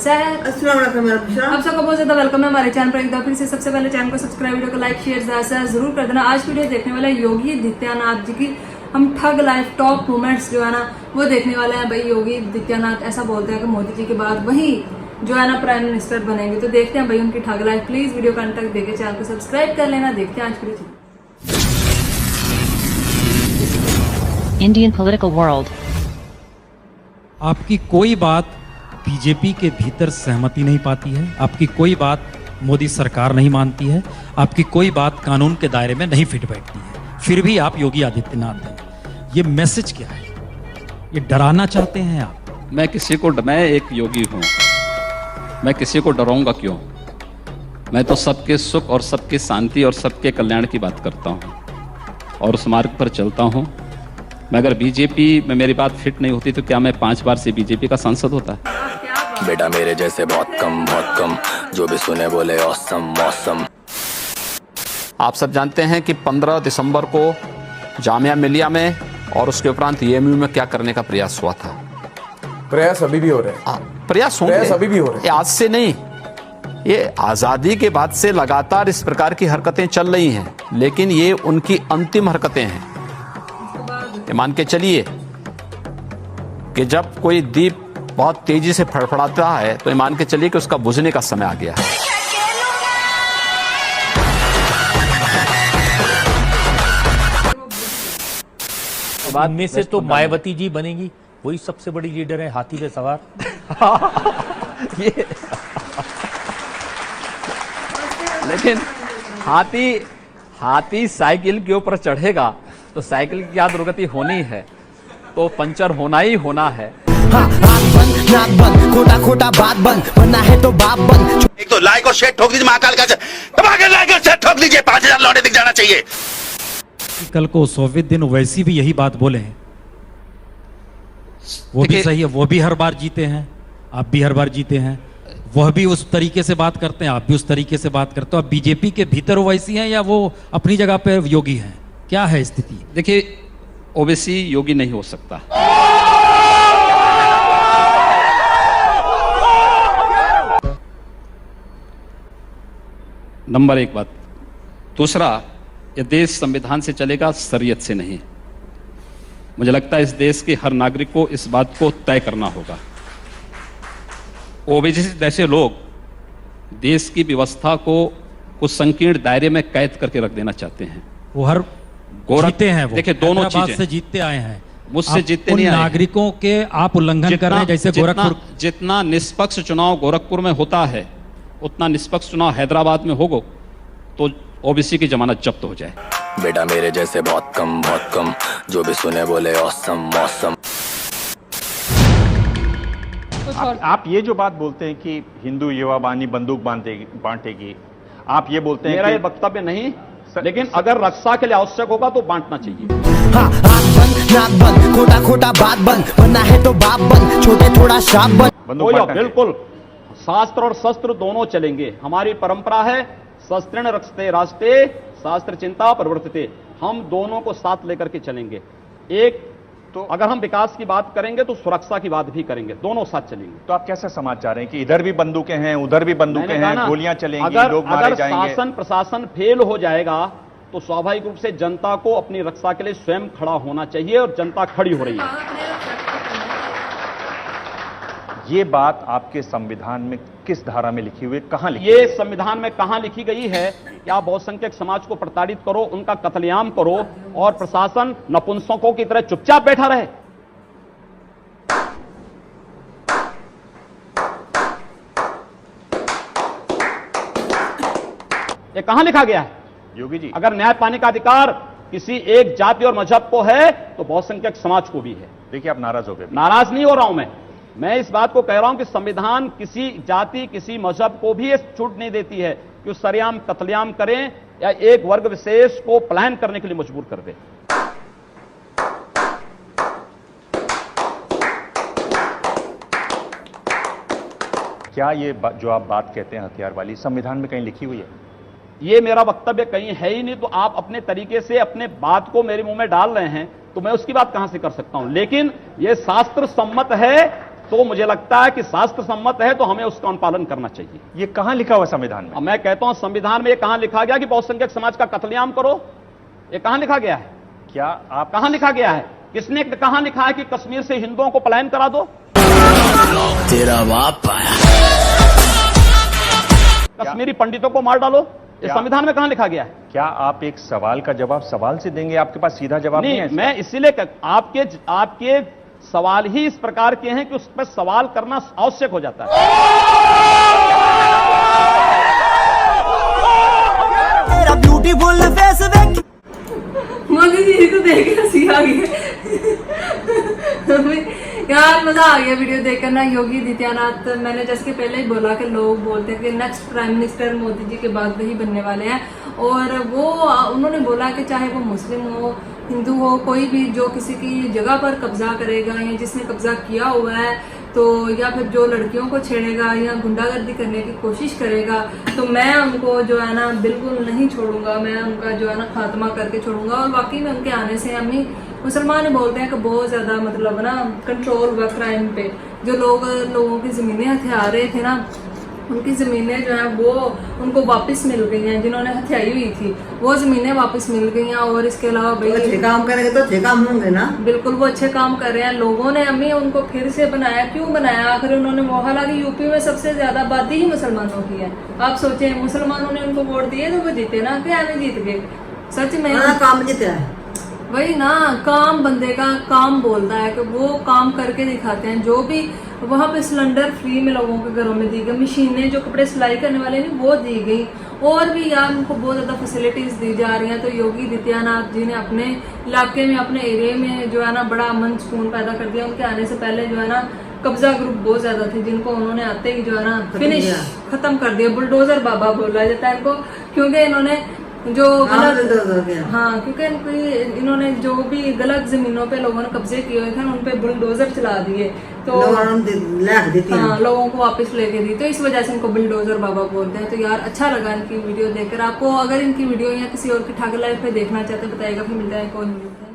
सैर। आप सबको बहुत ज्यादा वेलकम है हमारे चैनल पर। एक बार फिर से सबसे पहले चैनल को सब्सक्राइब, वीडियो को लाइक शेयर जरूर कर देना। आज वीडियो देखने वाला योगी आदित्यनाथ जी की हम ठग लाइफ टॉप मोमेंट्स जो है ना वो देखने वाले हैं। भाई योगी आदित्यनाथ ऐसा बोलते हैं कि मोदी जी के बाद वही जो है ना प्राइम मिनिस्टर बनेंगे, तो देखते हैं भाई उनकी ठग लाइफ। प्लीज वीडियो का अंत तक देखे, चैनल को सब्सक्राइब कर लेना। देखते हैं आज की वीडियो। Indian political world. आपकी कोई बात बीजेपी के भीतर सहमति नहीं पाती है, आपकी कोई बात मोदी सरकार नहीं मानती है, आपकी कोई बात कानून के दायरे में नहीं फिट बैठती है, फिर भी आप योगी आदित्यनाथ हैं। ये मैसेज क्या है? ये डराना चाहते हैं आप? मैं एक योगी हूं, मैं किसी को डराऊंगा क्यों? मैं तो सबके सुख और सबके शांति और सबके कल्याण की बात करता हूं और उस मार्ग पर चलता हूं। मैं अगर बीजेपी में मेरी बात फिट नहीं होती तो क्या मैं 5 बार से बीजेपी का सांसद होता? बेटा मेरे जैसे बहुत कम, जो भी सुने बोले औसम मौसम। आप सब जानते हैं कि 15 दिसंबर को जामिया मिलिया में और उसके उपरांत EMU में क्या करने का प्रयास हुआ था। प्रयास अभी भी हो रहे हैं। प्रयास होंगे, प्रयास अभी भी हो रहे हैं। ये आज से नहीं, ये आजादी के बाद से लगातार इस प्रकार की हरकतें चल रही हैं, लेकिन ये उनकी अंतिम हरकतें हैं। ये मान के चलिए कि जब कोई दीप बहुत तेजी से फड़फड़ाता है तो ये मान के चलिए कि उसका बुझने का समय आ गया है। बाद में से तो मायावती जी बनेगी, वही सबसे बड़ी लीडर है, हाथी पे सवार। ये लेकिन हाथी साइकिल के ऊपर चढ़ेगा तो साइकिल की क्या दुर्गति होनी है, तो पंचर होना ही होना है। खोटा बात बंद, बनना है तो बाप बंद। एक तो लाइक और शेयर ठोक दीजिए, महाकाल का लाइक और शेयर ठोक दीजिए, 5000 लौटे दिख जाना चाहिए। कल को 100वें दिन वैसी भी यही बात बोले हैं, वो भी सही है। वो भी हर बार जीते हैं, आप भी हर बार जीते हैं। वह भी उस तरीके से बात करते हैं, आप भी उस तरीके से बात करते हो। अब बीजेपी के भीतर वो वैसी हैं या वो अपनी जगह पे योगी हैं? क्या है स्थिति? देखिए, ओवैसी योगी नहीं हो सकता। नंबर 1 बात। दूसरा, ये देश संविधान से चलेगा, शरीयत से नहीं। मुझे लगता है इस देश के हर नागरिक को इस बात को तय करना होगा। ओवैसी जैसे लोग देश की व्यवस्था को कुछ संकीर्ण दायरे में कैद करके रख देना चाहते हैं। वो हर जीते हैं, वो देखिए दोनों चीजें से जीतते आए हैं, मुझसे जीतते नहीं आए। नागरिकों के आप उल्लंघन कर रहे हैं। जैसे गोरखपुर, जितना निष्पक्ष चुनाव गोरखपुर में होता है उतना निष्पक्ष चुनाव हैदराबाद में होगा तो ओबीसी की जमानत जब्त हो जाए। बेटा मेरे जैसे बहुत कम, जो भी सुने बोले औसम मौसम। आप ये जो बात बोलते हैं कि हिंदू युवा बानी बंदूक बांटेगी, आप ये बोलते हैं मेरा ये वक्तव्य नहीं, लेकिन अगर रक्षा के लिए आवश्यक होगा तो बांटना चाहिए। खोटा बात बंद, बनना है तो बाप बंद, छोटे थोड़ा शाप बंद। बिल्कुल, शास्त्र और शस्त्र दोनों चलेंगे। हमारी परंपरा है शस्त्रेण रक्षते राष्ट्रे शास्त्र चिंता प्रवर्तते। हम दोनों को साथ लेकर के चलेंगे। एक तो अगर हम विकास की बात करेंगे तो सुरक्षा की बात भी करेंगे, दोनों साथ चलेंगे। तो आप कैसे समाज चाह रहे हैं कि इधर भी बंदूकें हैं, उधर भी बंदूकें हैं, गोलियां चलेंगी, लोग मारे जाएंगे? अगर शासन प्रशासन फेल हो जाएगा तो स्वाभाविक रूप से जनता को अपनी रक्षा के लिए स्वयं खड़ा होना चाहिए, और जनता खड़ी हो रही है। ये बात आपके संविधान में किस धारा में लिखी हुई है, कहां लिखी? ये संविधान में कहां लिखी गई है कि आप बहुसंख्यक समाज को प्रताड़ित करो, उनका कत्लेआम करो और प्रशासन नपुंसकों की तरह चुपचाप बैठा रहे? ये कहां लिखा गया है? योगी जी, अगर न्याय पाने का अधिकार किसी एक जाति और मजहब को है तो बहुसंख्यक समाज को भी है। देखिए आप नाराज हो गए। नाराज नहीं हो रहा हूं मैं इस बात को कह रहा हूं कि संविधान किसी जाति किसी मजहब को भी छूट नहीं देती है कि उस सरेआम कत्लेआम करें या एक वर्ग विशेष को पलायन करने के लिए मजबूर कर दे। क्या ये जो आप बात कहते हैं हथियार वाली, संविधान में कहीं लिखी हुई है? ये मेरा वक्तव्य कहीं है ही नहीं, तो आप अपने तरीके से अपने बात को मेरे मुंह में डाल रहे हैं, तो मैं उसकी बात कहां से कर सकता हूं। लेकिन यह शास्त्र सम्मत है तो मुझे लगता है कि शास्त्र सम्मत है तो हमें उसका अनुपालन करना चाहिए। ये कहां लिखा हुआ संविधान में? मैं कहता हूं संविधान में ये कहां लिखा गया कि बहुसंख्यक समाज का कत्लेआम करो? ये कहां लिखा गया है? क्या आप कहां लिखा गया है? किसने कहां लिखा है कि कश्मीर से हिंदुओं को पलायन करा दो? तेरा बाप आया। कश्मीरी पंडितों को मार डालो? इस संविधान में कहां लिखा गया है? क्या आप एक सवाल का जवाब सवाल से देंगे? आपके पास सीधा जवाब नहीं है? मैं इसीलिए आपके सवाल ही इस प्रकार के हैं कि उस पर सवाल करना आवश्यक हो जाता है। तेरा ब्यूटीफुल फेस देख मोदी जी को देख के हंसी आ गई यार, मजा आ गया वीडियो देखकर ना। योगी आदित्यनाथ, मैंने जैसे कि पहले ही बोला कि लोग बोलते हैं कि next prime minister Modi ji के बाद वही बनने वाले हैं, और वो उन्होंने बोला कि चाहे वो मुस्लिम हो, हिंदू हो, कोई भी जो किसी की जगह पर कब्जा करेगा या जिसने कब्जा किया हुआ है तो, या फिर जो लड़कियों को छेड़ेगा या गुंडागर्दी करने की कोशिश करेगा, तो मैं उनको जो है ना बिल्कुल नहीं छोड़ूंगा, मैं उनका जो है ना खात्मा करके छोड़ूंगा। और वाकई में उनके आने से हम ही मुसलमान बोलते हैं कि बहुत ज्यादा मतलब ना कंट्रोल हुआ क्राइम पे। जो लोगों की जमीनें हथिया रहे थे ना, उनकी ज़मीनें जो हैं वो उनको वापस मिल गई हैं, जिन्होंने हथियाई हुई थी वो ज़मीनें वापस मिल गई हैं। और इसके अलावा भाई अच्छे काम करेंगे तो अच्छे काम होंगे ना। बिल्कुल, वो अच्छे काम कर रहे हैं। लोगों ने अम्मी उनको फिर से बनाया, क्यों बनाया आखिर उन्होंने वो? हालांकि यूपी में सबसे ज्यादा आबादी ही मुसलमानों की है। आप सोचें, मुसलमानों ने उनको वोट दिए तो वो जीते ना, क्या नहीं जीत गए? सच में काम जीते है वही ना, काम बंदे का काम बोलता है कि वो काम करके दिखाते हैं। जो भी वहाँ पे सिलेंडर फ्री में लोगों के घरों में दी गई, मशीनें जो कपड़े सिलाई करने वाले ने वो दी गई, और भी यार उनको बहुत ज़्यादा फैसिलिटीज़ दी जा रही हैं। तो योगी आदित्यनाथ जी ने अपने इलाके में, अपने एरिया में जो है ना बड़ा अमन सुकून पैदा कर दिया। उनके आने से पहले जो है ना कब्जा ग्रुप बहुत ज़्यादा थे, जिनको उन्होंने आते ही जो है ना फिनिश खत्म कर दिया। बुलडोजर बाबा बोला जाता है इनको, क्योंकि इन्होंने जो गलत, हाँ, क्योंकि इन्होंने जो भी गलत जमीनों पे लोगों ने कब्जे किए हुए थे उन पे बुलडोजर चला दिए, तो हाँ, लोगों को वापस लेके दी। तो इस वजह से इनको बुलडोजर बाबा बोलते हैं। तो यार अच्छा लगा इनकी वीडियो देखकर। आपको अगर इनकी वीडियो या किसी और की ठग लाइफ पे देखना चाहते हैं बताइएगा, फिर मिलता है कोई वीडियो।